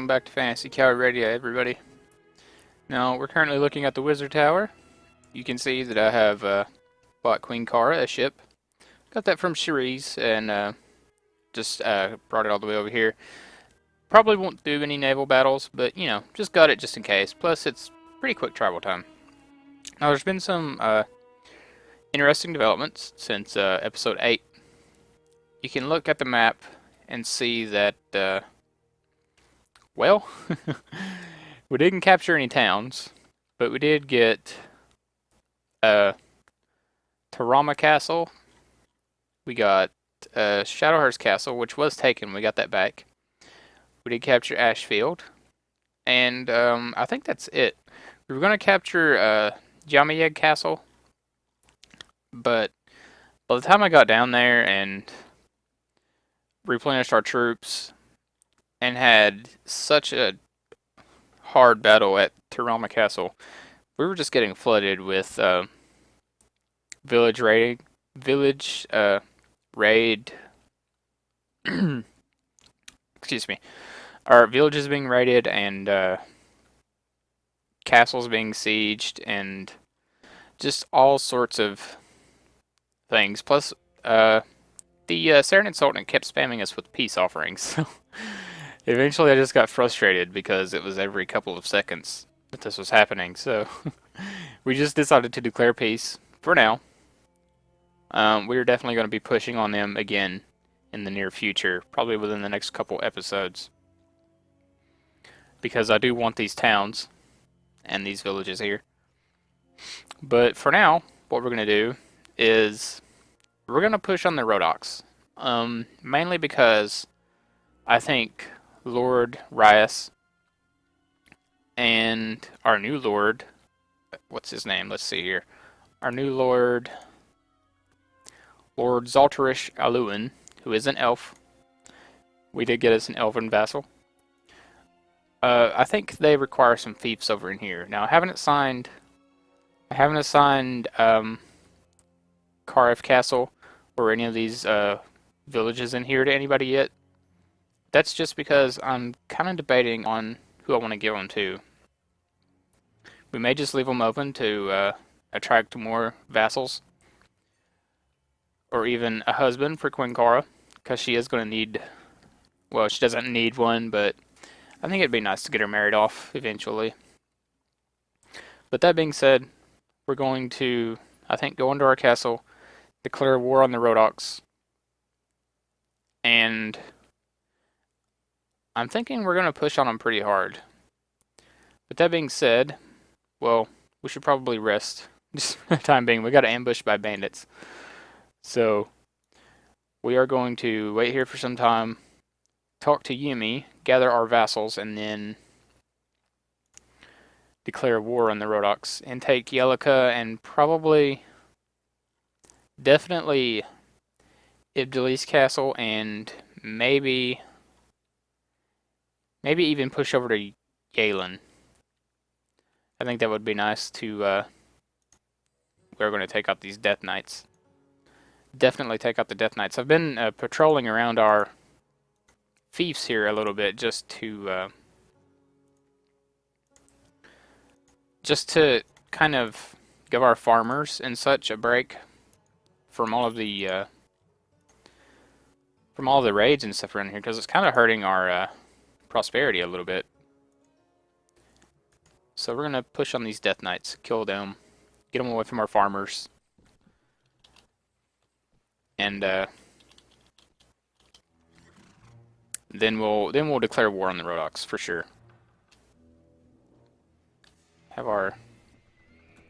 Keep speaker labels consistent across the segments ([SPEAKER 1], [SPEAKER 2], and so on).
[SPEAKER 1] welcome back to Phantasy Calradia, everybody. Now, we're currently looking at the Wizard Tower. You can see that I have bought Queen Kara, a ship. Got that from Cherise, and just brought it all the way over here. Probably won't do any naval battles, but, you know, just got it just in case. Plus, it's pretty quick travel time. Now, there's been some interesting developments since Episode 8. You can look at the map and see that, well, we didn't capture any towns, but we did get Tarama Castle. We got Shadowheart's Castle, which was taken. We got that back. We did capture Ashfield, and I think that's it. We were going to capture Jamayeg Castle, but by the time I got down there and replenished our troops and had such a hard battle at Tarama Castle, we were just getting flooded with village raid, excuse me, our villages being raided and castles being sieged and just all sorts of things. Plus, the Sarranids Sultanate kept spamming us with peace offerings, so eventually I just got frustrated because it was every couple of seconds that this was happening, so we just decided to declare peace for now. We're definitely going to be pushing on them again in the near future, probably within the next couple episodes, because I do want these towns and these villages here. But for now, what we're going to do is we're going to push on the Rhodoks, mainly because I think Lord Rias and our new Lord, what's his name? Let's see here. Our new Lord Zaltarish Aluin, who is an elf. We did get us an elven vassal. I think they require some fiefs over in here. Now, I haven't assigned Karif Castle or any of these villages in here to anybody yet. That's just because I'm kind of debating on who I want to give them to. We may just leave them open to attract more vassals, or even a husband for Queen Kara, because she is going to need, well, she doesn't need one, but I think it'd be nice to get her married off eventually. But that being said, we're going to, I think, go into our castle, declare war on the Rhodoks, and I'm thinking we're going to push on them pretty hard. But that being said, well, we should probably rest just for the time being. We got ambushed by bandits. So, we are going to wait here for some time, talk to Yumi, gather our vassals, and then declare war on the Rhodoks, and take Yelika and probably, definitely Ibdalis Castle, and maybe even push over to Galen. I think that would be nice to, we're going to take out these Death Knights. Definitely take out the Death Knights. I've been patrolling around our fiefs here a little bit just to kind of give our farmers and such a break from all of the raids and stuff around here, because it's kind of hurting our prosperity a little bit. So we're gonna push on these Death Knights, kill them, get them away from our farmers. And then we'll declare war on the Rhodoks for sure. Have our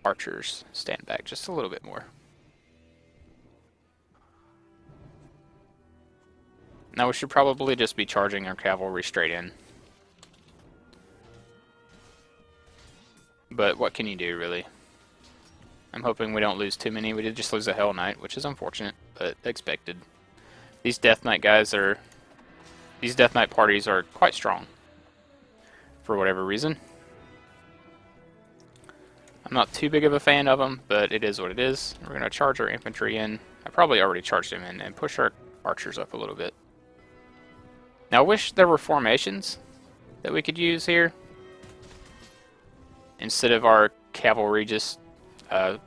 [SPEAKER 1] archers stand back just a little bit more. Now we should probably just be charging our cavalry straight in. But what can you do, really? I'm hoping we don't lose too many. We did just lose a Hell Knight, which is unfortunate, but expected. These Death Knight these Death Knight parties are quite strong, for whatever reason. I'm not too big of a fan of them, but it is what it is. We're going to charge our infantry in. I probably already charged them in, and push our archers up a little bit. Now, I wish there were formations, that we could use here. Instead of our cavalry just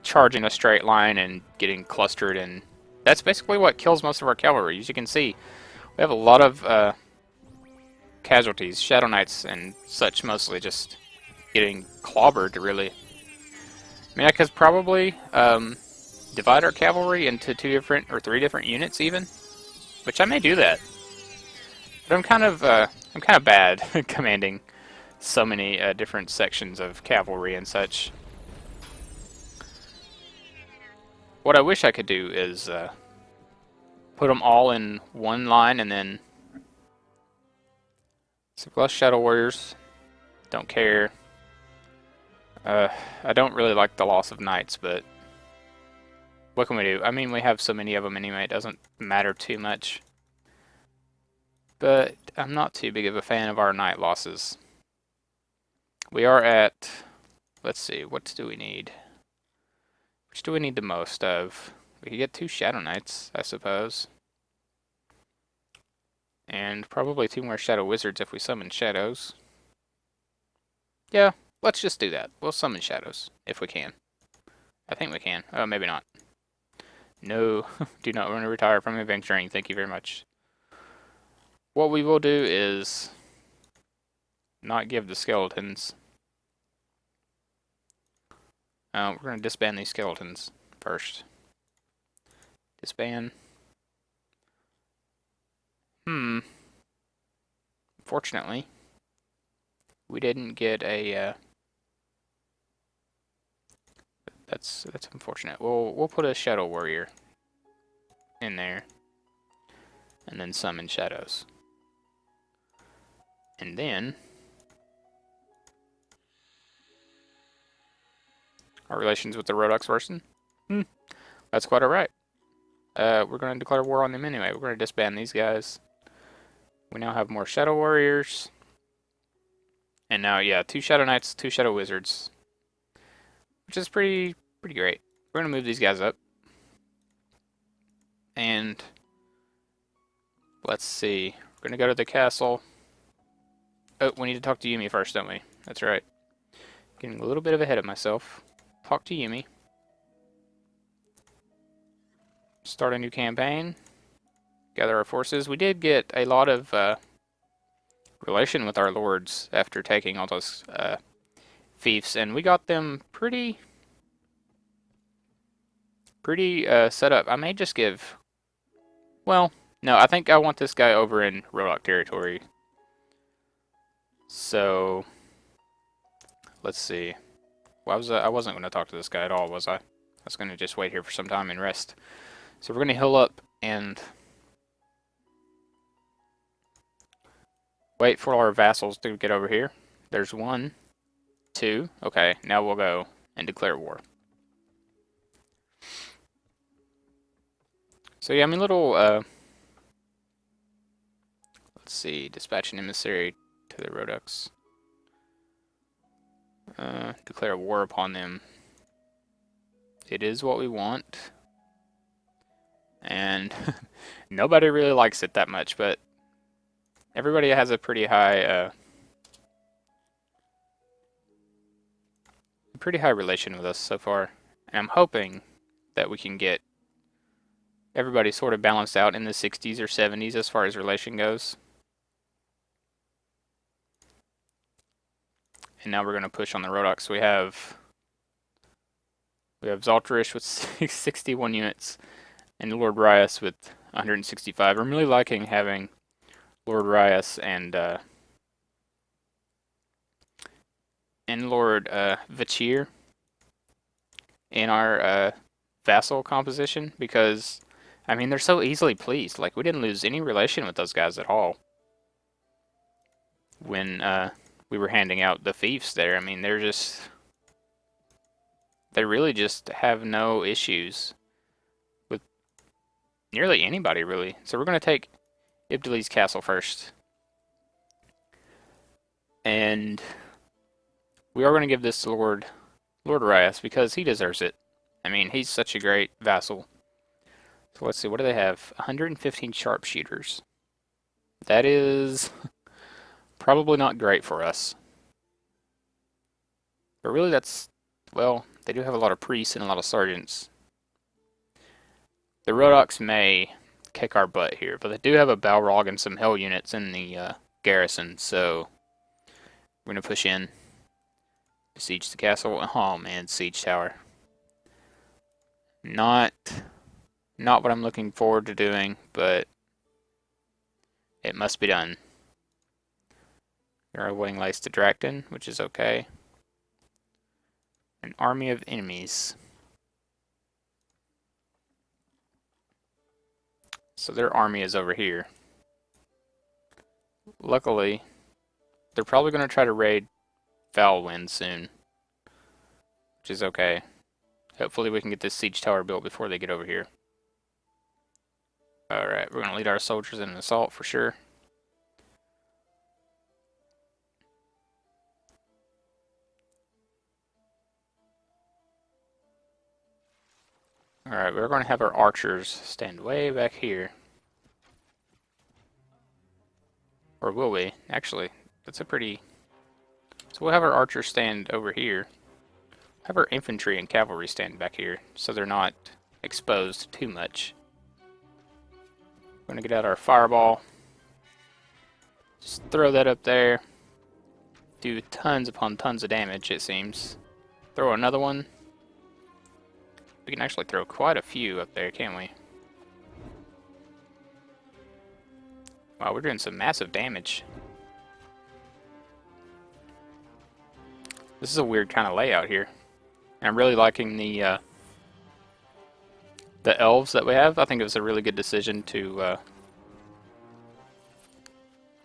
[SPEAKER 1] charging a straight line and getting clustered, and that's basically what kills most of our cavalry. As you can see, we have a lot of casualties, Shadow Knights and such, mostly just getting clobbered, really. I mean, I could probably divide our cavalry into 2 different or 3 different units even, which I may do that. But I'm kind of bad commanding so many different sections of cavalry and such. What I wish I could do is put them all in one line, and then so plus Shadow Warriors, don't care. I don't really like the loss of knights, but what can we do? I mean, we have so many of them anyway, it doesn't matter too much. But I'm not too big of a fan of our knight losses. We are at, let's see, what do we need? Which do we need the most of? We could get 2 Shadow Knights, I suppose. And probably 2 more Shadow Wizards if we summon Shadows. Yeah, let's just do that. We'll summon Shadows, if we can. I think we can. Oh, maybe not. No, do not want to retire from adventuring. Thank you very much. What we will do is not give the skeletons. We're going to disband these skeletons first. Disband. Fortunately, we didn't get a. That's unfortunate. We'll put a Shadow Warrior in there, and then summon shadows, and then our relations with the Rodux worsen. That's quite alright. We're going to declare war on them anyway. We're going to disband these guys. We now have more Shadow Warriors. And now, yeah, 2 Shadow Knights, 2 Shadow Wizards. Which is pretty great. We're going to move these guys up. And let's see. We're going to go to the castle. Oh, we need to talk to Yumi first, don't we? That's right. Getting a little bit ahead of myself. Talk to Yumi. Start a new campaign. Gather our forces. We did get a lot of relation with our lords after taking all those fiefs, and we got them pretty set up. I may just give. Well, no, I think I want this guy over in Rodok territory. So let's see. Well, I wasn't going to talk to this guy at all, was I? I was going to just wait here for some time and rest. So we're going to heal up and wait for our vassals to get over here. There's 1, 2. Okay, now we'll go and declare war. So yeah, I mean, little, let's see, dispatch an emissary to the Rodux. Declare war upon them. It is what we want. And nobody really likes it that much, but everybody has a pretty high relation with us so far. And I'm hoping that we can get everybody sort of balanced out in the 60s or 70s as far as relation goes. And now we're going to push on the Rodux. We have Zaltarish with 61 units and Lord Rias with 165. I'm really liking having Lord Rias and Lord Vachir in our vassal composition, because I mean, they're so easily pleased. Like, we didn't lose any relation with those guys at all when we were handing out the fiefs there. I mean, they really just have no issues with nearly anybody, really. So we're going to take Ibdali's castle first. And we are going to give this to Lord Rias, because he deserves it. I mean, he's such a great vassal. So let's see, what do they have? 115 sharpshooters. That is probably not great for us. But really that's, well, they do have a lot of priests and a lot of sergeants. The Rodox may kick our butt here, but they do have a Balrog and some Hell units in the garrison, so we're going to push in, besiege the castle. Oh man, siege tower. Not what I'm looking forward to doing, but it must be done. There are winning lights to Drakton, which is okay. An army of enemies. So their army is over here. Luckily, they're probably going to try to raid Foulwind soon, which is okay. Hopefully we can get this siege tower built before they get over here. Alright, we're going to lead our soldiers in an assault for sure. Alright, we're going to have our archers stand way back here. Or will we? Actually, that's a pretty... So we'll have our archers stand over here. Have our infantry and cavalry stand back here, so they're not exposed too much. We're going to get out our fireball. Just throw that up there. Do tons upon tons of damage, it seems. Throw another one. We can actually throw quite a few up there, can't we? Wow, we're doing some massive damage. This is a weird kind of layout here. I'm really liking the elves that we have. I think it was a really good decision to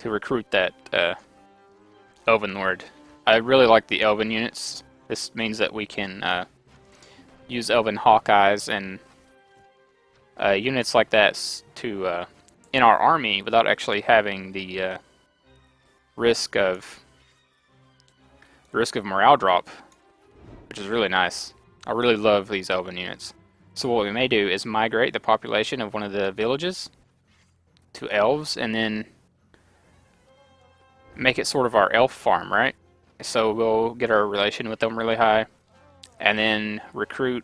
[SPEAKER 1] recruit that elven lord. I really like the elven units. This means that we can use elven hawkeyes and units like that to in our army without actually having the risk of morale drop, which is really nice. I really love these elven units. So what we may do is migrate the population of one of the villages to elves and then make it sort of our elf farm, right? So we'll get our relation with them really high and then recruit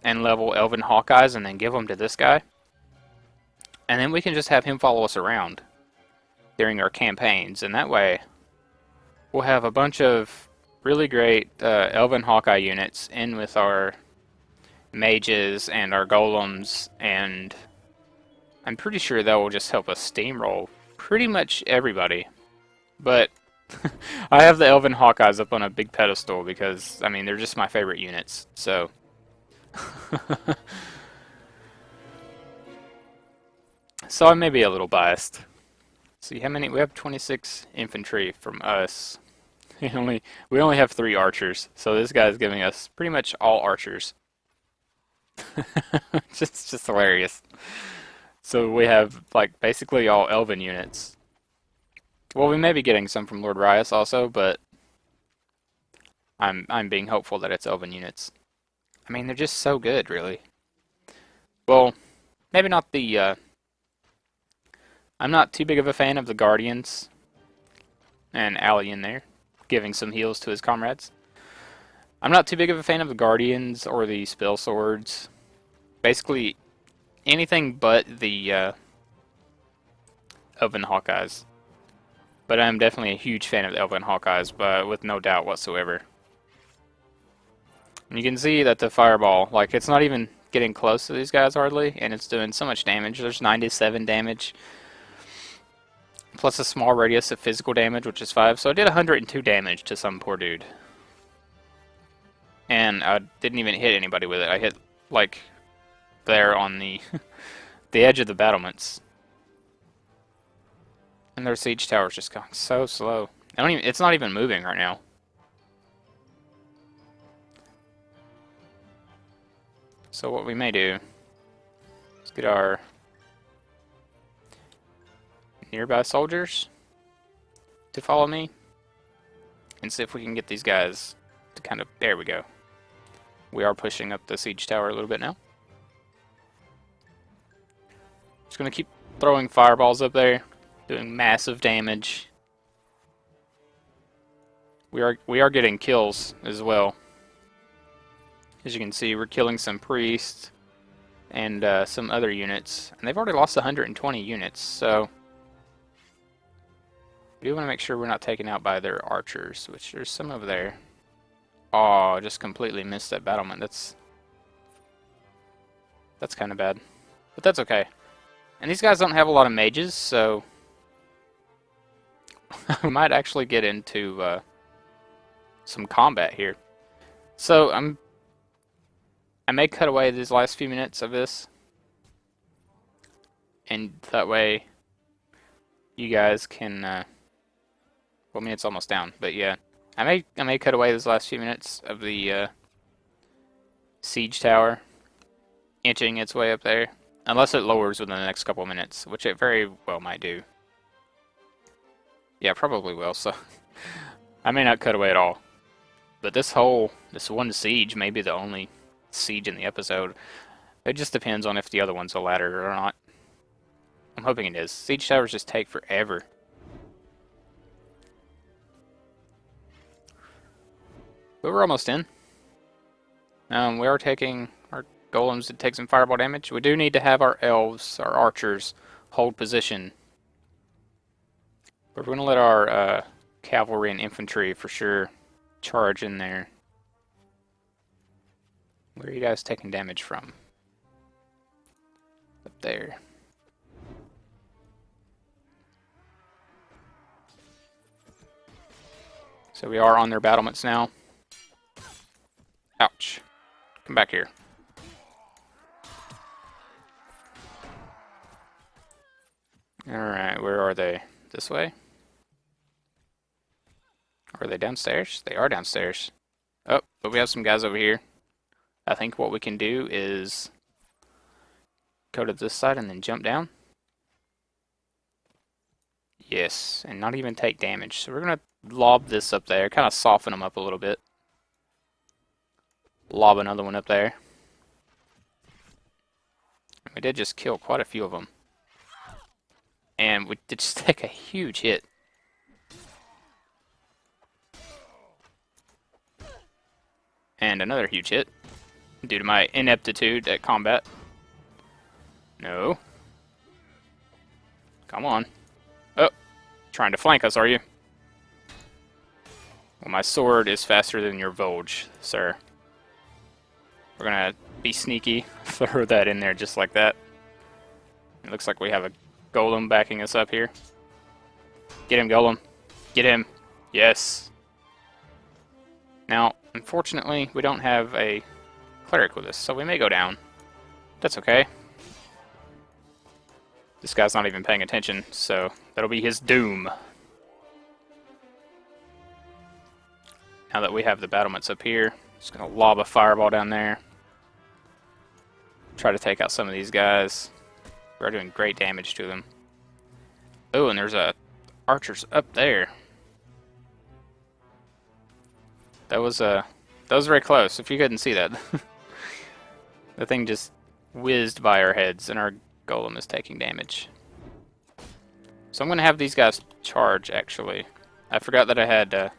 [SPEAKER 1] and level elven hawkeyes and then give them to this guy. And then we can just have him follow us around during our campaigns, and that way we'll have a bunch of really great elven hawkeye units in with our mages and our golems, and I'm pretty sure that will just help us steamroll pretty much everybody. But I have the elven hawkeyes up on a big pedestal because, I mean, they're just my favorite units, so... So I may be a little biased. See how many we have? 26 infantry from us. We only have 3 archers, so this guy's giving us pretty much all archers. just hilarious. So we have like basically all elven units. Well, we may be getting some from Lord Rias also, but I'm being hopeful that it's elven units. I mean, they're just so good, really. Well, maybe not the I'm not too big of a fan of the Guardians and Allian there, giving some heals to his comrades. I'm not too big of a fan of the Guardians or the Spell Swords. Basically, anything but the Elven Hawkeyes. But I'm definitely a huge fan of the Elven Hawkeyes, but with no doubt whatsoever. And you can see that the Fireball, like, it's not even getting close to these guys hardly, and it's doing so much damage. There's 97 damage. Plus a small radius of physical damage, which is 5. So I did 102 damage to some poor dude. And I didn't even hit anybody with it. I hit, like, there on the the edge of the battlements. And their siege tower's just going so slow. It's not even moving right now. So what we may do is get our nearby soldiers to follow me and see if we can get these guys to kind of... There we go. We are pushing up the siege tower a little bit now. Just going to keep throwing fireballs up there, doing massive damage. We are getting kills as well. As you can see, we're killing some priests and some other units, and they've already lost 120 units. So we do want to make sure we're not taken out by their archers, which there's some over there. Oh, just completely missed that battlement. That's kind of bad, but that's okay. And these guys don't have a lot of mages, so we might actually get into some combat here. So I may cut away these last few minutes of this, and that way you guys can. Well, I mean, it's almost down, but yeah, I may cut away these last few minutes of the siege tower inching its way up there, unless it lowers within the next couple of minutes, which it very well might do. Yeah, probably will. So I may not cut away at all. But this one siege may be the only siege in the episode. It just depends on if the other one's a ladder or not. I'm hoping it is. Siege towers just take forever. But we're almost in. We are taking our golems to take some fireball damage. We do need to have our elves, our archers, hold position. But we're going to let our cavalry and infantry for sure charge in there. Where are you guys taking damage from? Up there. So we are on their battlements now. Ouch. Come back here. Alright, where are they? This way? Are they downstairs? They are downstairs. Oh, but we have some guys over here. I think what we can do is go to this side and then jump down. Yes, and not even take damage. So we're going to lob this up there, kind of soften them up a little bit. Lob another one up there. We did just kill quite a few of them. And we did just take a huge hit. And another huge hit. Due to my ineptitude at combat. No. Come on. Oh, trying to flank us, are you? Well, my sword is faster than your Volge, sir. We're gonna be sneaky, throw that in there just like that. It looks like we have a golem backing us up here. Get him, golem. Get him. Yes. Now, unfortunately, we don't have a cleric with us, so we may go down. That's okay. This guy's not even paying attention, so that'll be his doom. Now that we have the battlements up here, just gonna lob a fireball down there. Try to take out some of these guys. We're doing great damage to them. Oh, and there's archers up there. That was very close. If you couldn't see that, the thing just whizzed by our heads, and our golem is taking damage. So I'm gonna have these guys charge. Actually, I forgot that I had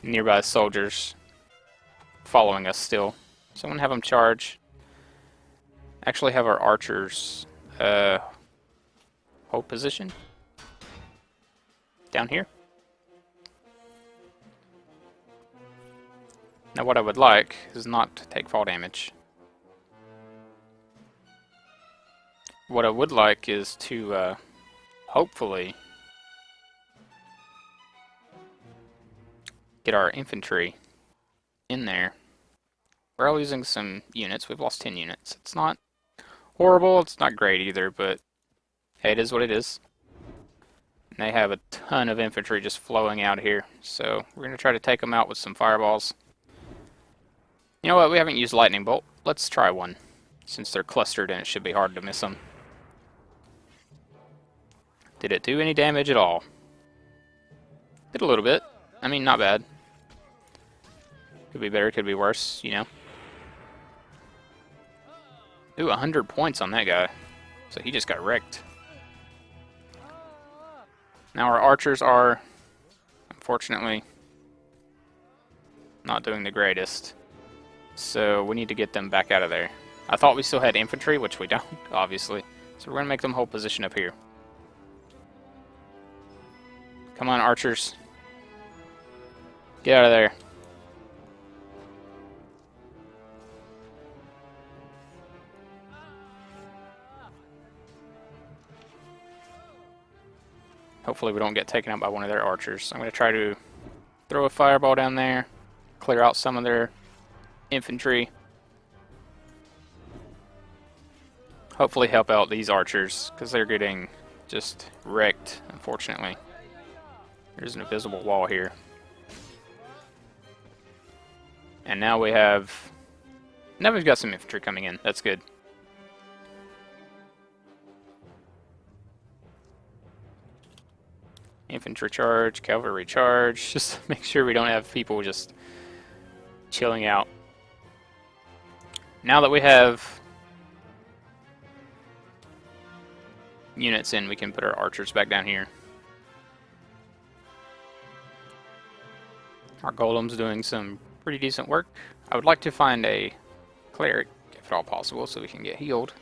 [SPEAKER 1] nearby soldiers following us still. So I'm gonna have them charge. Actually, have our archers hold position down here. Now what I would like is not to take fall damage. What I would like is to hopefully get our infantry in there. We're all losing some units. We've lost 10 units. It's not horrible. It's not great either, but hey, it is what it is. And they have a ton of infantry just flowing out here. So we're going to try to take them out with some fireballs. You know what? We haven't used lightning bolt. Let's try one. Since they're clustered and it should be hard to miss them. Did it do any damage at all? Did a little bit. I mean, not bad. Could be better, could be worse, you know. Ooh, 100 points on that guy. So he just got wrecked. Now our archers are unfortunately, not doing the greatest. So we need to get them back out of there. I thought we still had infantry, which we don't, obviously. So we're going to make them hold position up here. Come on, archers. Get out of there. Hopefully we don't get taken out by one of their archers. I'm going to try to throw a fireball down there, clear out some of their infantry. Hopefully help out these archers, because they're getting just wrecked, unfortunately. There's an invisible wall here. And now we have... Now we've got some infantry coming in. That's good. Infantry charge, cavalry charge. Just make sure we don't have people just chilling out. Now that we have units in, we can put our archers back down here. Our golem's doing some pretty decent work. I would like to find a cleric, if at all possible, so we can get healed.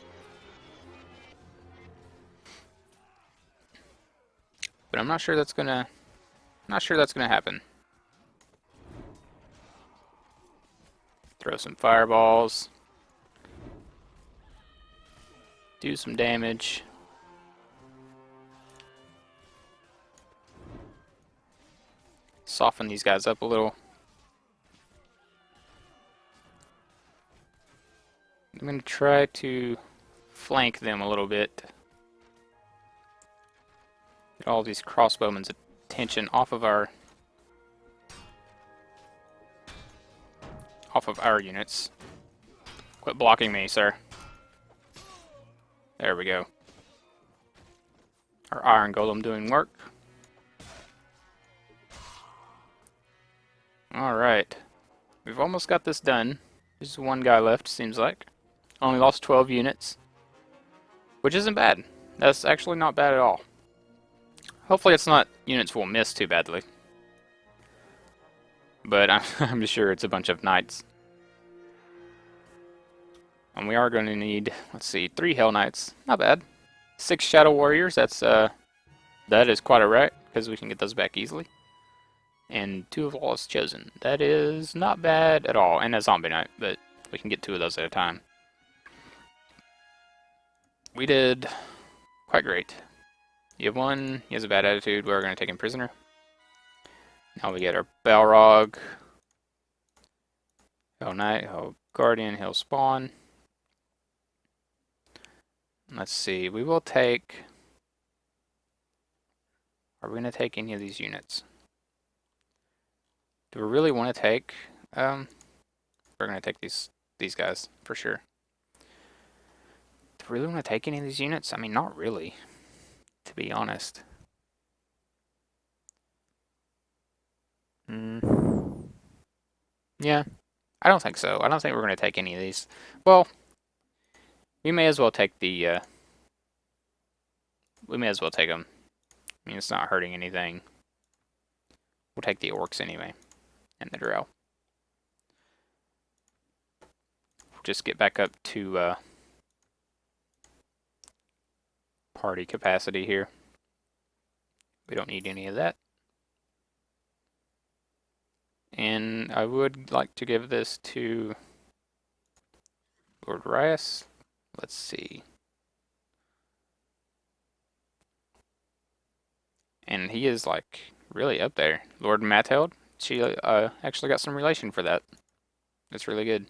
[SPEAKER 1] But I'm not sure that's gonna happen. Throw some fireballs. Do some damage. Soften these guys up a little. I'm going to try to flank them a little bit. Get all these crossbowmen's attention off of our units. Quit blocking me, sir. There we go. Our iron golem doing work. Alright. We've almost got this done. There's one guy left, seems like. Only lost 12 units. Which isn't bad. That's actually not bad at all. Hopefully it's not units we'll miss too badly. But I'm sure it's a bunch of knights. And we are going to need, let's see, 3 Hell Knights. Not bad. 6 Shadow Warriors, that is quite alright, because we can get those back easily. And 2 of Lawless Chosen. That is not bad at all. And a Zombie Knight, but we can get 2 of those at a time. We did quite great. You have one, he has a bad attitude, we're going to take him prisoner. Now we get our Balrog. Hell Knight, Hell Guardian, Hell Spawn. Let's see, we will take... Are we going to take any of these units? Do we really want to take... we're going to take these guys, for sure. Do we really want to take any of these units? I mean, not really, to be honest. Yeah, I don't think so. I don't think we're going to take any of these. Well, we may as well take the... we may as well take them. I mean, it's not hurting anything. We'll take the orcs anyway. And the drow. Just get back up to party capacity here. We don't need any of that. And I would like to give this to Lord Rias. Let's see. And he is like really up there. Lord Matheld. She actually got some relation for that. That's really good.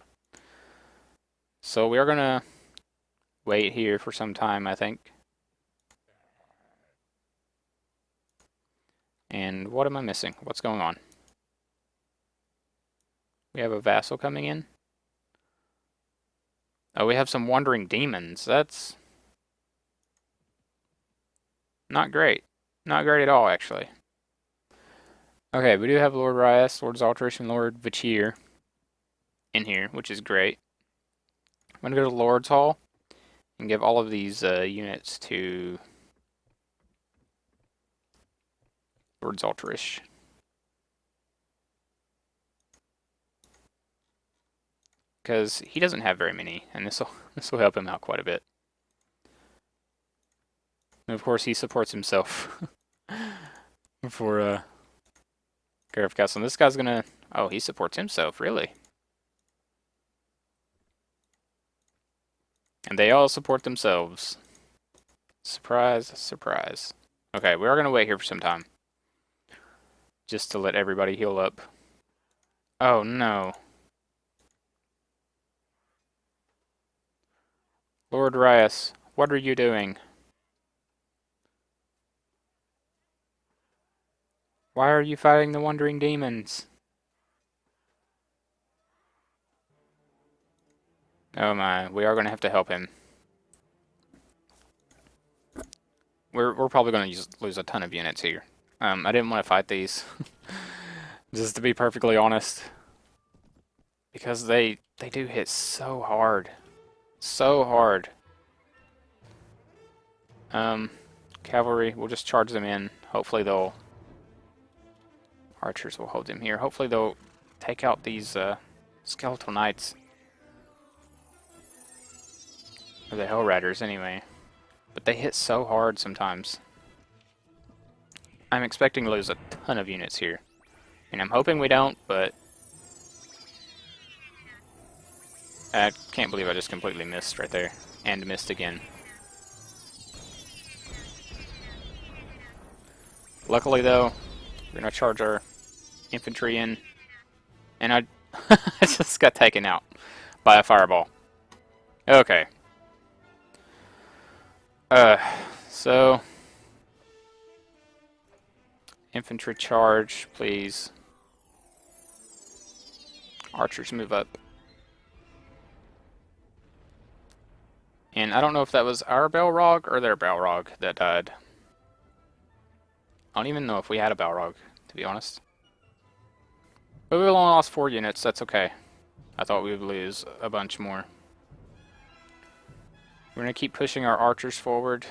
[SPEAKER 1] So we are gonna wait here for some time, I think. And what am I missing? What's going on? We have a vassal coming in. Oh, we have some wandering demons. That's not great. Not great at all, actually. Okay, we do have Lord Rias, Lord Zaltrish, and Lord Vachir in here, which is great. I'm going to go to Lord's Hall and give all of these units to Lord Zaltrish. because he doesn't have very many, and this will help him out quite a bit. And of course, he supports himself for Gareth Castle. And this guy's gonna. Oh, he supports himself, really. And they all support themselves. Surprise, surprise. Okay, we are gonna wait here for some time, just to let everybody heal up. Oh no. Lord Rias, what are you doing? Why are you fighting the wandering demons? Oh my, we are going to have to help him. We're probably going to lose a ton of units here. I didn't want to fight these, just to be perfectly honest, because they do hit so hard, so hard. Cavalry, we'll just charge them in. Hopefully they'll. Archers will hold them here. Hopefully they'll take out these skeletal knights. Or the Hell Riders, anyway. But they hit so hard sometimes. I'm expecting to lose a ton of units here. And I'm hoping we don't, but... I can't believe I just completely missed right there. And missed again. Luckily, though, we're going to charge our infantry in. And I just got taken out by a fireball. Okay. So... Infantry charge, please. Archers move up. And I don't know if that was our Balrog or their Balrog that died. I don't even know if we had a Balrog, to be honest. But we only lost 4 units, that's okay. I thought we would lose a bunch more. We're going to keep pushing our archers forward.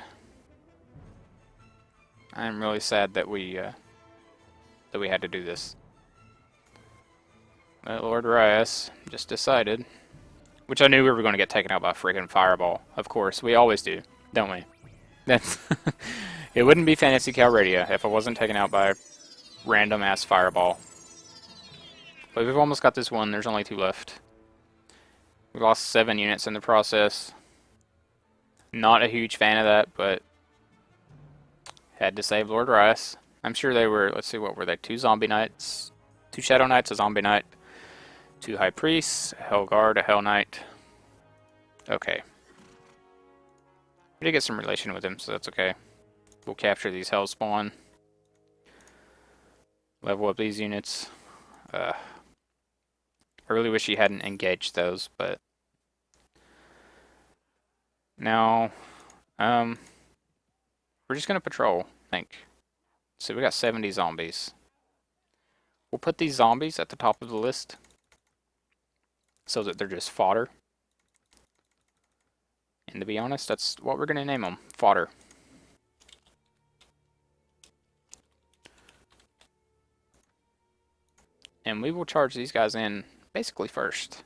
[SPEAKER 1] I'm really sad that we had to do this. But Lord Rias just decided, which I knew we were going to get taken out by a freaking fireball. Of course, we always do, don't we? That's it wouldn't be Phantasy Calradia if I wasn't taken out by a random ass fireball. But we've almost got this one. There's only 2 left. We lost 7 units in the process. Not a huge fan of that, but had to save Lord Rice. I'm sure they were, let's see, what were they? 2 zombie knights, 2 shadow knights, a zombie knight, 2 high priests, a hell guard, a hell knight. Okay. We did get some relation with him, so that's okay. We'll capture these hell spawn. Level up these units. I really wish he hadn't engaged those, but... Now, we're just going to patrol, I think. So we got 70 zombies. We'll put these zombies at the top of the list so that they're just fodder. And to be honest, that's what we're going to name them, fodder. And we will charge these guys in basically first.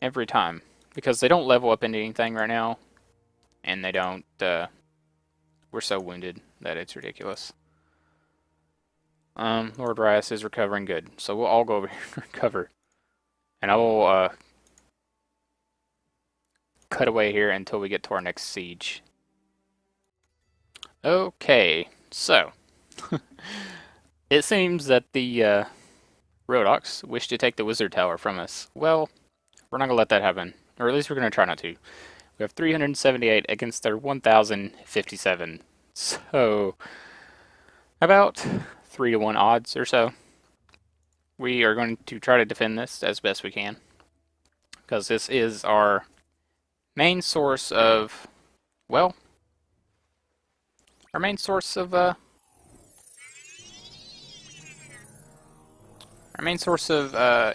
[SPEAKER 1] Every time. Because they don't level up into anything right now. And they don't, we're so wounded that it's ridiculous. Lord Rias is recovering good. So we'll all go over here and recover. And I will, cut away here until we get to our next siege. Okay, so. It seems that the, Rhodoks wish to take the Wizard Tower from us. Well, we're not going to let that happen. Or at least we're going to try not to. We have 378 against their 1,057. So, about 3 to 1 odds or so. We are going to try to defend this as best we can. Because this is our main source of, well, our main source of,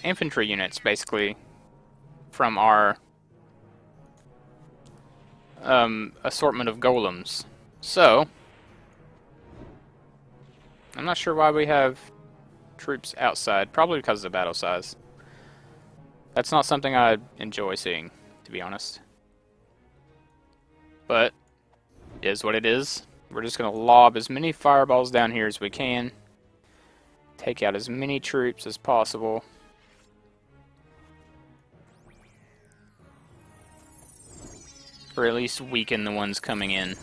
[SPEAKER 1] infantry units, basically, from our assortment of golems. So, I'm not sure why we have troops outside. Probably because of the battle size. That's not something I enjoy seeing, to be honest. But it is what it is. We're just going to lob as many fireballs down here as we can. Take out as many troops as possible. Or at least weaken the ones coming in.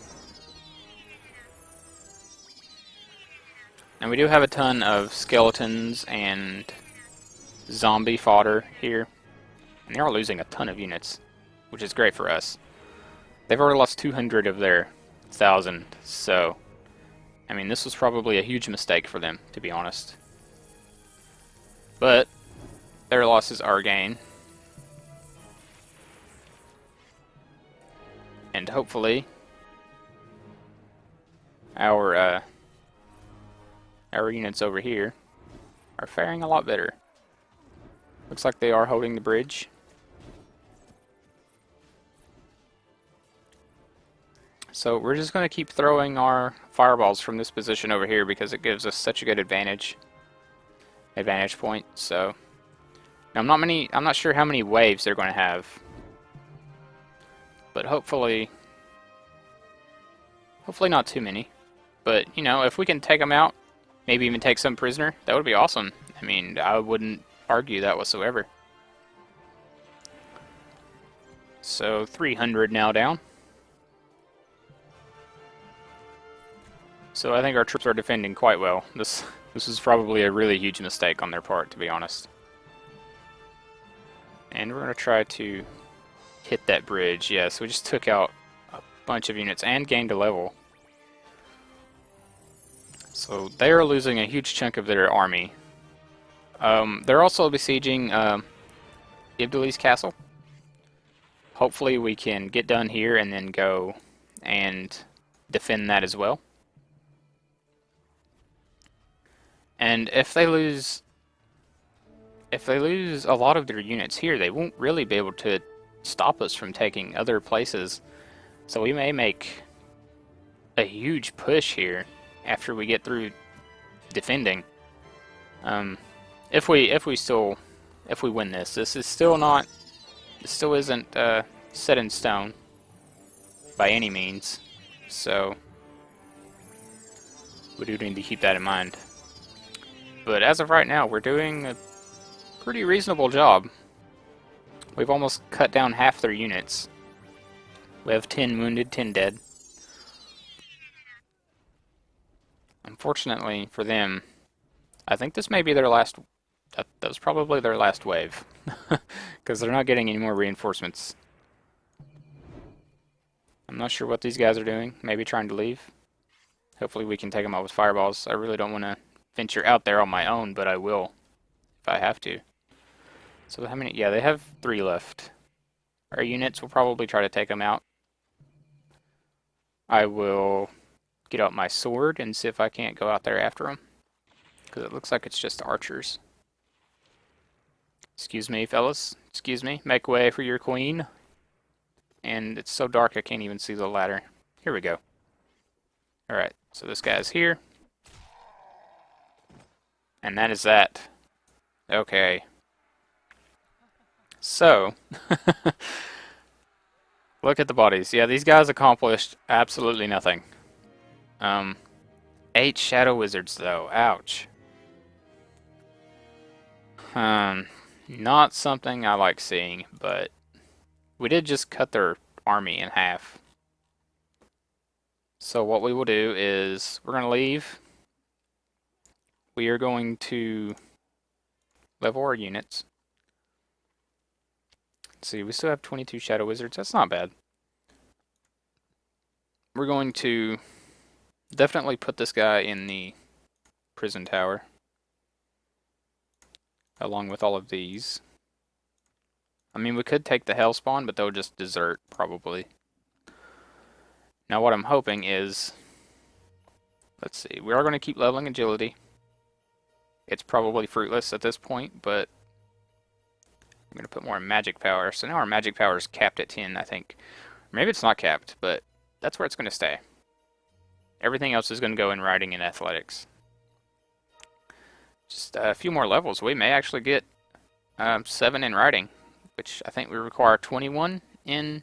[SPEAKER 1] And we do have a ton of skeletons and zombie fodder here. And they are losing a ton of units, which is great for us. They've already lost 200 of their 1,000, so I mean, this was probably a huge mistake for them, to be honest. But their losses are gain. And hopefully our units over here are faring a lot better. Looks like they are holding the bridge. So we're just going to keep throwing our fireballs from this position over here because it gives us such a good advantage point. So now I'm not sure how many waves they're going to have, but hopefully not too many. But you know, if we can take them out, maybe even take some prisoner, that would be awesome. I mean, I wouldn't argue that whatsoever. So 300 now down. So I think our troops are defending quite well. This is probably a really huge mistake on their part, to be honest. And we're going to try to hit that bridge. Yes, we just took out a bunch of units and gained a level. So they are losing a huge chunk of their army. They're also besieging Ibdali's castle. Hopefully we can get done here and then go and defend that as well. And if they lose a lot of their units here, they won't really be able to stop us from taking other places. So we may make a huge push here after we get through defending. If we win this, this still isn't set in stone by any means. So we do need to keep that in mind. But as of right now, we're doing a pretty reasonable job. We've almost cut down half their units. We have 10 wounded, 10 dead. Unfortunately for them, I think this may be their last... That was probably their last wave. Because they're not getting any more reinforcements. I'm not sure what these guys are doing. Maybe trying to leave. Hopefully we can take them out with fireballs. I really don't want to venture out there on my own, but I will if I have to. So how many? Yeah, they have 3 left. Our units will probably try to take them out. I will get out my sword and see if I can't go out there after them, because it looks like it's just archers. Excuse me, fellas. Excuse me. Make way for your queen. And it's so dark I can't even see the ladder. Here we go. Alright, so this guy's here. And that is that. Okay. So, look at the bodies. Yeah, these guys accomplished absolutely nothing. 8 shadow wizards though. Ouch. Not something I like seeing, but we did just cut their army in half. So what we will do is we're going to leave. We are going to level our units. Let's see, we still have 22 shadow wizards. That's not bad. We're going to definitely put this guy in the prison tower, along with all of these. I mean, we could take the hellspawn, but they'll just desert, probably. Now what I'm hoping is, let's see, we are going to keep leveling agility. It's probably fruitless at this point, but I'm going to put more in magic power. So now our magic power is capped at 10, I think. Maybe it's not capped, but that's where it's going to stay. Everything else is going to go in riding and athletics. Just a few more levels. We may actually get 7 in riding. which I think we require 21 in.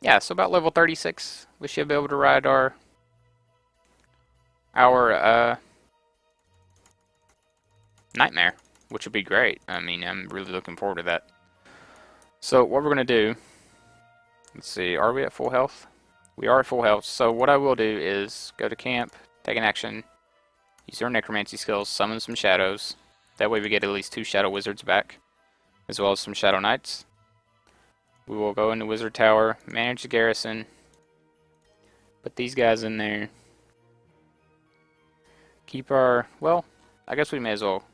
[SPEAKER 1] Yeah, so about level 36, we should be able to ride our nightmare, which would be great. I mean, I'm really looking forward to that. So what we're going to do, let's see, are we at full health? We are at full health, so what I will do is go to camp, take an action, use our necromancy skills, summon some shadows. That way we get at least 2 shadow wizards back, as well as some shadow knights. We will go into Wizard Tower, manage the garrison, put these guys in there. Keep our, well, I guess we may as well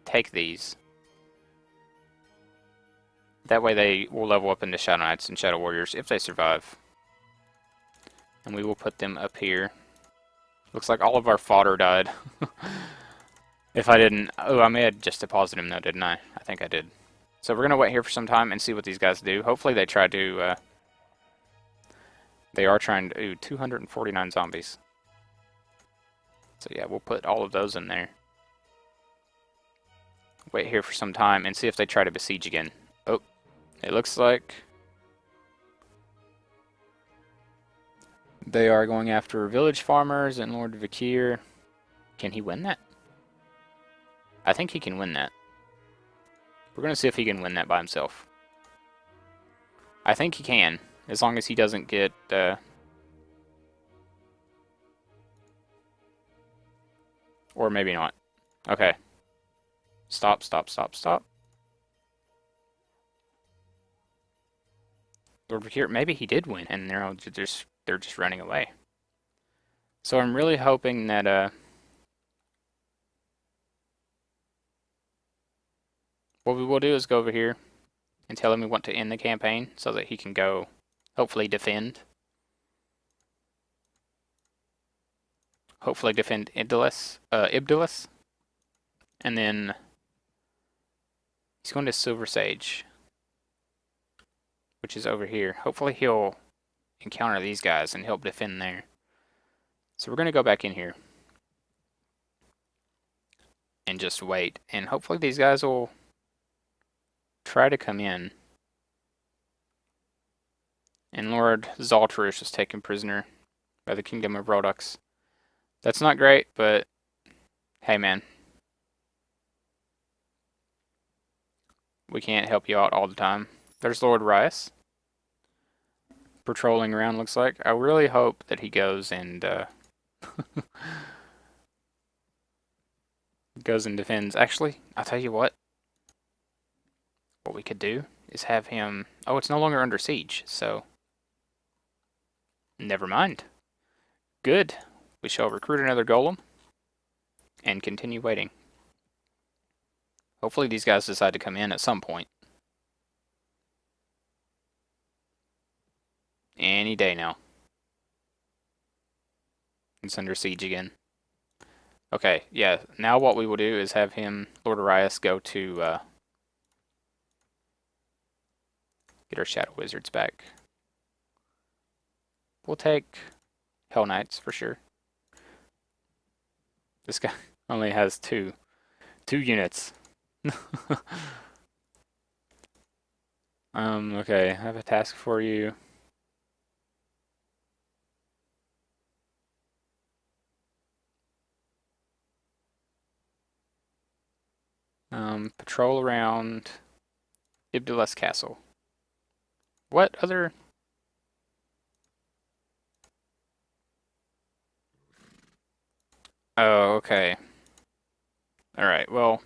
[SPEAKER 1] take these. That way they will level up into Shadow Knights and Shadow Warriors if they survive. And we will put them up here. Looks like all of our fodder died. If I didn't, oh, I may have just deposited him though, didn't I? I think I did. So we're going to wait here for some time and see what these guys do. Hopefully they try to, they are trying to, 249 zombies. So yeah, we'll put all of those in there. Wait here for some time and see if they try to besiege again. Oh, it looks like they are going after village farmers and Lord Vakir. Can he win that? I think he can win that. We're going to see if he can win that by himself. I think he can, as long as he doesn't get... or maybe not. Okay. Stop, stop, stop, stop. Lord Vakir, maybe he did win, and they're just running away. So I'm really hoping that what we will do is go over here and tell him we want to end the campaign so that he can go, hopefully defend. Hopefully defend Ibdilus. And then he's going to Silver Sage, which is over here. Hopefully he'll encounter these guys and help defend there. So we're going to go back in here and just wait. And hopefully these guys will try to come in. And Lord Zaltarish is taken prisoner by the Kingdom of Rodux. That's not great, but hey man. We can't help you out all the time. There's Lord Rias. Patrolling around, looks like. I really hope that he goes and goes and defends. Actually, I'll tell you what we could do is have him... Oh, it's no longer under siege, so... Never mind. Good. We shall recruit another golem and continue waiting. Hopefully these guys decide to come in at some point. Any day now. It's under siege again. Okay, yeah, now what we will do is have him, Lord Arias, go to get our Shadow Wizards back. We'll take Hell Knights for sure. This guy only has two units. Okay, I have a task for you. Patrol around Ibdilus Castle. What other... Oh, okay. Alright, well...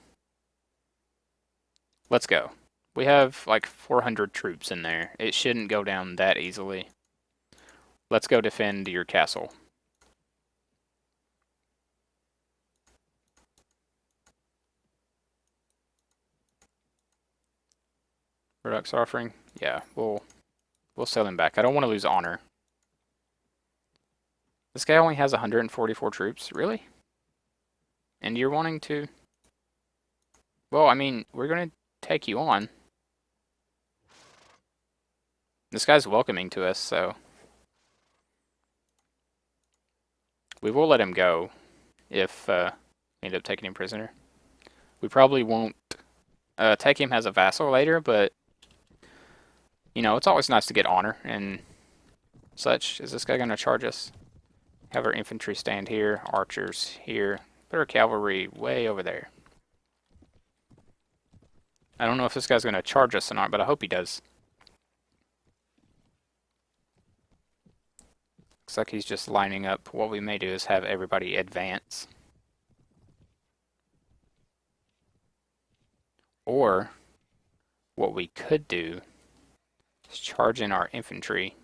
[SPEAKER 1] Let's go. We have like 400 troops in there. It shouldn't go down that easily. Let's go defend your castle. Redux offering? Yeah, we'll sell him back. I don't want to lose honor. This guy only has 144 troops. Really? And you're wanting to... Well, I mean, we're going to take you on. This guy's welcoming to us, so... We will let him go if we end up taking him prisoner. We probably won't take him as a vassal later, but, you know, it's always nice to get honor and such. Is this guy going to charge us? Have our infantry stand here, archers here, put our cavalry way over there. I don't know if this guy's going to charge us or not, but I hope he does. Looks like he's just lining up. What we may do is have everybody advance. Or, what we could do is charge in our infantry.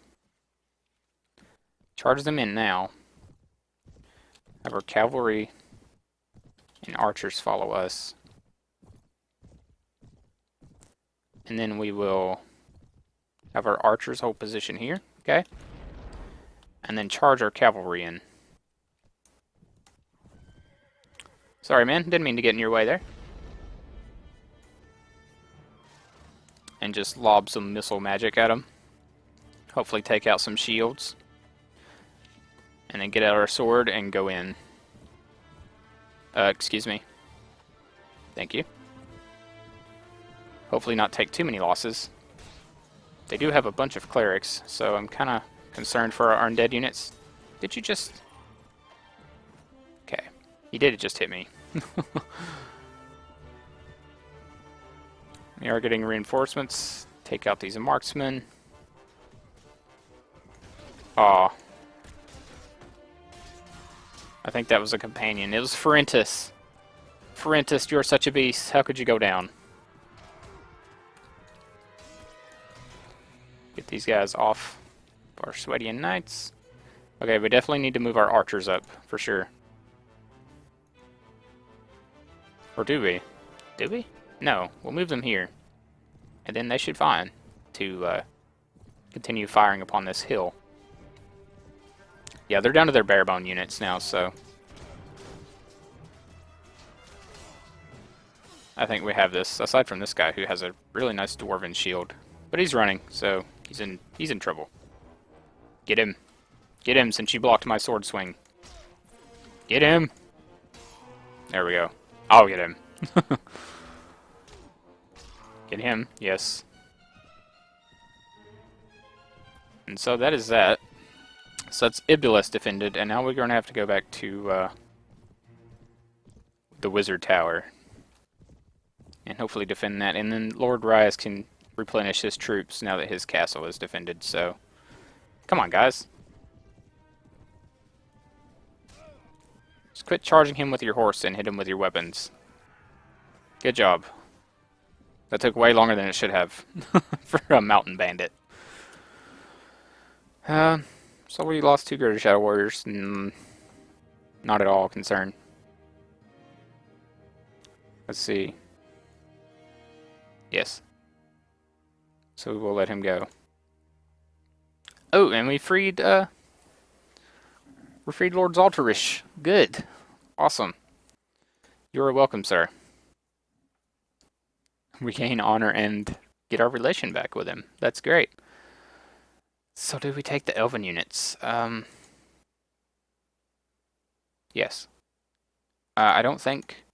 [SPEAKER 1] Charge them in now. Have our cavalry and archers follow us. And then we will have our archers hold position here, okay? And then charge our cavalry in. Sorry, man. Didn't mean to get in your way there. And just lob some missile magic at them. Hopefully take out some shields. And then get out our sword and go in. Excuse me. Thank you. Hopefully not take too many losses. They do have a bunch of clerics, so I'm kind of concerned for our undead units. Did you just... Okay. He did just hit me. We are getting reinforcements. Take out these marksmen. Aw. I think that was a companion. It was Phantasy. Phantasy, you're such a beast. How could you go down? Get these guys off our Swedian knights. Okay, we definitely need to move our archers up, for sure. Or do we? Do we? No, we'll move them here. And then they should find to continue firing upon this hill. Yeah, they're down to their barebone units now, so... I think we have this, aside from this guy who has a really nice dwarven shield. But he's running, so he's in trouble. Get him. Get him, since you blocked my sword swing. Get him! There we go. I'll get him. Get him, yes. And so that is that. So that's Ibulus defended, and now we're going to have to go back to the Wizard Tower. And hopefully defend that, and then Lord Rias can replenish his troops now that his castle is defended, so... Come on, guys. Just quit charging him with your horse and hit him with your weapons. Good job. That took way longer than it should have for a mountain bandit. So we lost 2 Greater Shadow Warriors. Not at all concerned. Let's see. Yes. So we will let him go. Oh, and we freed Lord Zalterish. Good. Awesome. You are welcome, sir. We gain honor and get our relation back with him. That's great. So do we take the Elven units? Yes. I don't think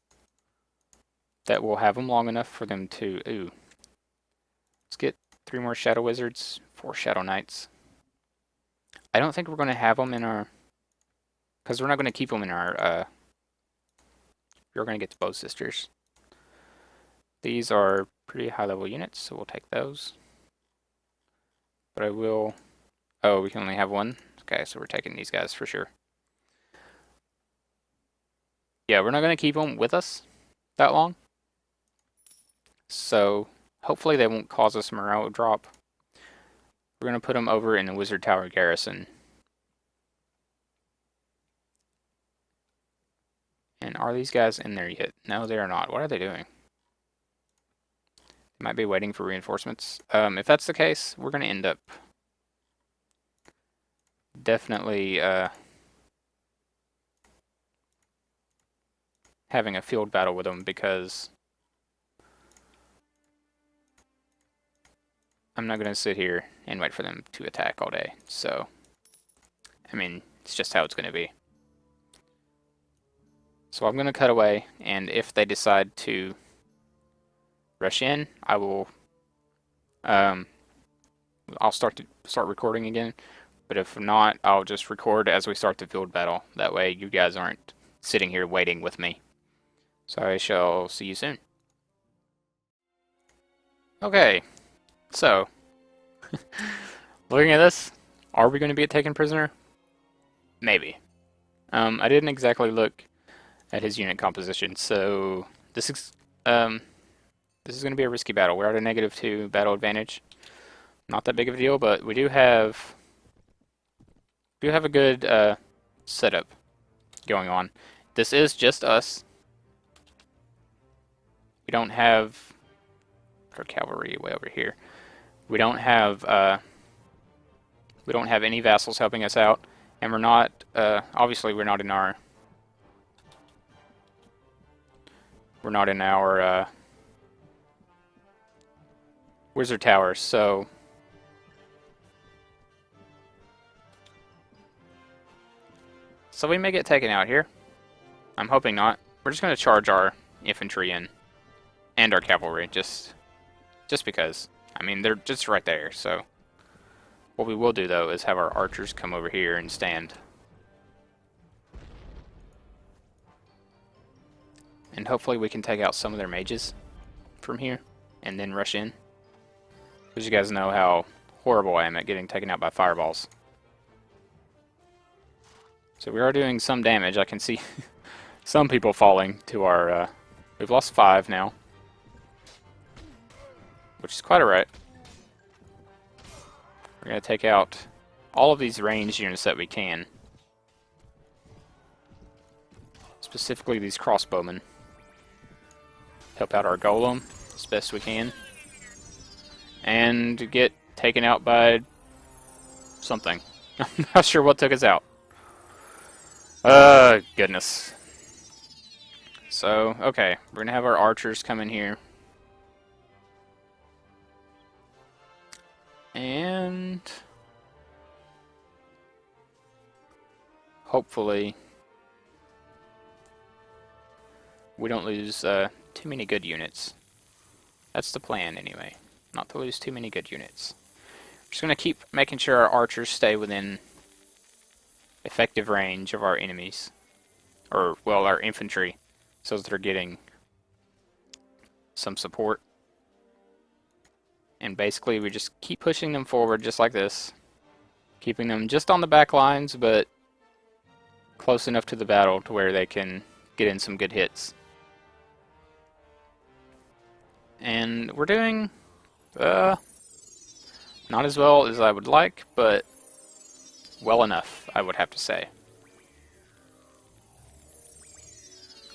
[SPEAKER 1] that we'll have them long enough for them to... Ooh. Let's get 3 more Shadow Wizards, 4 Shadow Knights. I don't think we're going to have them in our... Because we're not going to keep them in our... We're going to get the Bow Sisters. These are pretty high-level units, so we'll take those. But I will... Oh, we can only have 1? Okay, so we're taking these guys for sure. Yeah, we're not going to keep them with us that long. So, hopefully they won't cause us morale drop. We're going to put them over in the Wizard Tower garrison. And are these guys in there yet? No, they are not. What are they doing? They might be waiting for reinforcements. If that's the case, we're going to end up definitely having a field battle with them, because I'm not going to sit here and wait for them to attack all day. So, I mean, it's just how it's going to be. So I'm going to cut away, and if they decide to rush in, I will I'll start recording again. But if not, I'll just record as we start the field battle. That way you guys aren't sitting here waiting with me. So I shall see you soon. Okay, so looking at this, are we going to be taken prisoner? Maybe. I didn't exactly look at his unit composition, so this is going to be a risky battle. We're at a -2 battle advantage. Not that big of a deal, but we do have a good setup going on. This is just us. We don't have our cavalry way over here. We don't have any vassals helping us out, and we're not obviously we're not in our wizard towers, so we may get taken out here. I'm hoping not. We're just going to charge our infantry in and our cavalry just because. I mean, they're just right there, so what we will do though is have our archers come over here and stand. And hopefully we can take out some of their mages from here and then rush in. Because you guys know how horrible I am at getting taken out by fireballs. So we are doing some damage. I can see some people falling to our... we've lost 5 now. Which is quite alright. We're going to take out all of these ranged units that we can. Specifically these crossbowmen. Help out our golem as best we can. And get taken out by something. I'm not sure what took us out. Goodness. So, okay, we're gonna have our archers come in here. And hopefully we don't lose too many good units. That's the plan anyway, not to lose too many good units. Just gonna keep making sure our archers stay within effective range of our enemies, or well, our infantry, so that they're getting some support. And basically we just keep pushing them forward just like this, keeping them just on the back lines but close enough to the battle to where they can get in some good hits. And we're doing not as well as I would like, but well enough, I would have to say.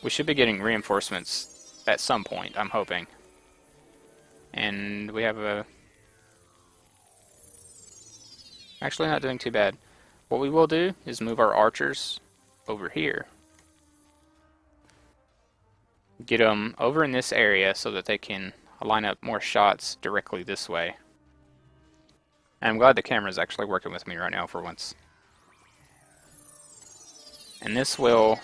[SPEAKER 1] We should be getting reinforcements at some point, I'm hoping. And we have a... Actually not doing too bad. What we will do is move our archers over here. Get them over in this area so that they can line up more shots directly this way. And I'm glad the camera's actually working with me right now for once. And this will,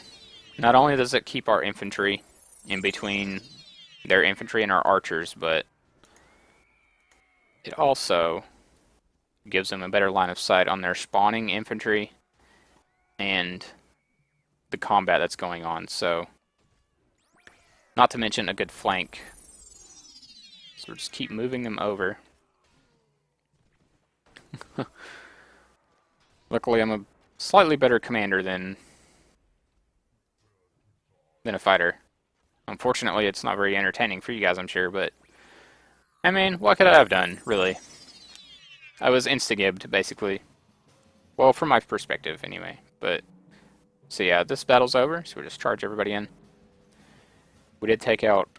[SPEAKER 1] not only does it keep our infantry in between their infantry and our archers, but it also gives them a better line of sight on their spawning infantry and the combat that's going on. So, not to mention a good flank. So we'll just keep moving them over. Luckily, I'm a slightly better commander than a fighter. Unfortunately, it's not very entertaining for you guys, I'm sure, but I mean, what could I have done, really? I was insta-gibbed, basically. Well, from my perspective, anyway. But, so yeah, this battle's over, so we'll just charge everybody in. We did take out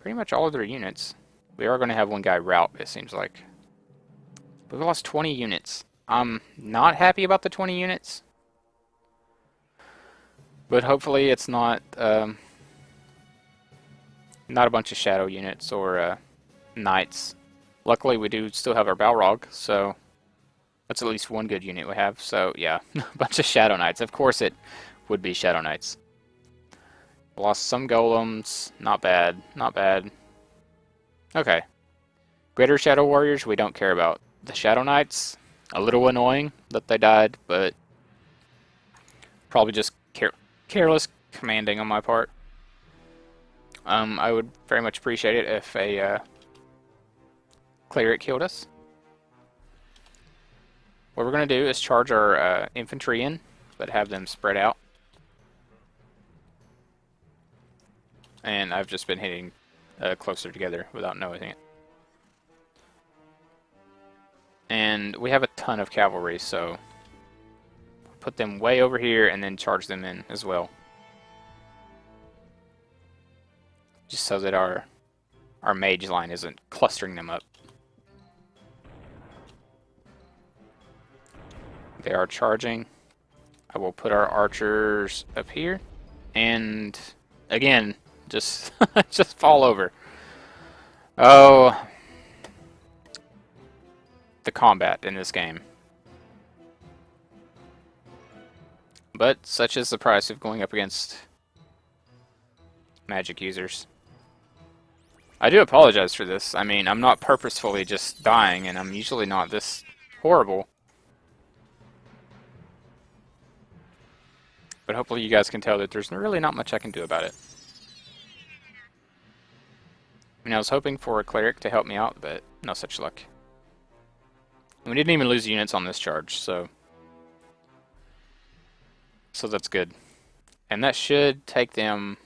[SPEAKER 1] pretty much all of their units. We are going to have one guy rout, it seems like. But we lost 20 units. I'm not happy about the 20 units. But hopefully it's not a bunch of shadow units or knights. Luckily we do still have our Balrog, so that's at least one good unit we have. So yeah, a bunch of shadow knights. Of course it would be shadow knights. Lost some golems. Not bad, not bad. Okay. Greater Shadow Warriors, we don't care about. The Shadow Knights, a little annoying that they died, but probably just careless commanding on my part. I would very much appreciate it if a cleric killed us. What we're going to do is charge our infantry in, but have them spread out. And I've just been hitting closer together without noticing it. And we have a ton of cavalry, so put them way over here and then charge them in as well. Just so that our mage line isn't clustering them up. They are charging. I will put our archers up here. And again, just just fall over. Oh, the combat in this game. But such is the price of going up against magic users. I do apologize for this. I mean, I'm not purposefully just dying, and I'm usually not this horrible. But hopefully you guys can tell that there's really not much I can do about it. I mean, I was hoping for a cleric to help me out, but no such luck. And we didn't even lose units on this charge, so that's good. And that should take them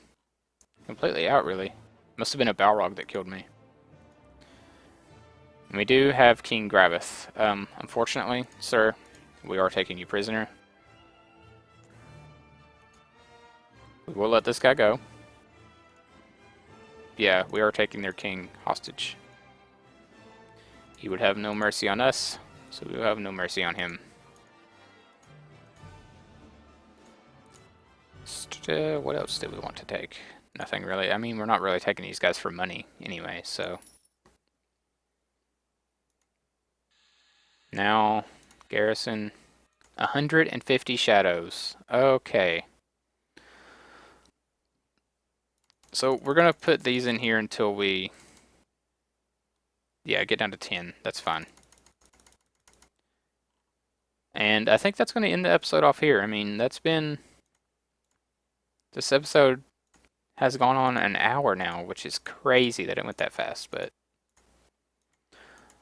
[SPEAKER 1] completely out, really. Must have been a Balrog that killed me. And we do have King Gravith. Unfortunately, sir, we are taking you prisoner. We will let this guy go. Yeah, we are taking their king hostage. He would have no mercy on us, so we will have no mercy on him. What else do we want to take? Nothing really. I mean, we're not really taking these guys for money anyway, so. Now, garrison, 150 shadows. Okay. So we're going to put these in here until we, yeah, get down to 10. That's fine. And I think that's going to end the episode off here. I mean, that's been, this episode has gone on an hour now, which is crazy that it went that fast, but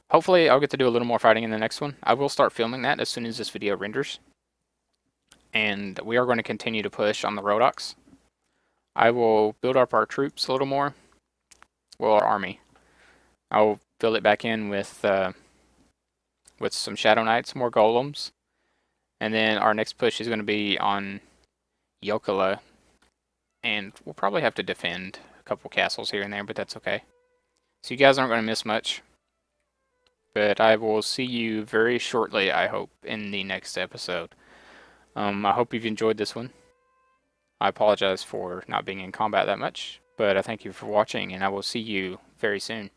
[SPEAKER 1] hopefully I'll get to do a little more fighting in the next one. I will start filming that as soon as this video renders. And we are going to continue to push on the Rhodoks. I will build up our troops a little more. Well, our army. I'll fill it back in with some Shadow Knights, more golems. And then our next push is going to be on Yokala. And we'll probably have to defend a couple castles here and there, but that's okay. So you guys aren't going to miss much. But I will see you very shortly, I hope, in the next episode. I hope you've enjoyed this one. I apologize for not being in combat that much, but I thank you for watching, and I will see you very soon.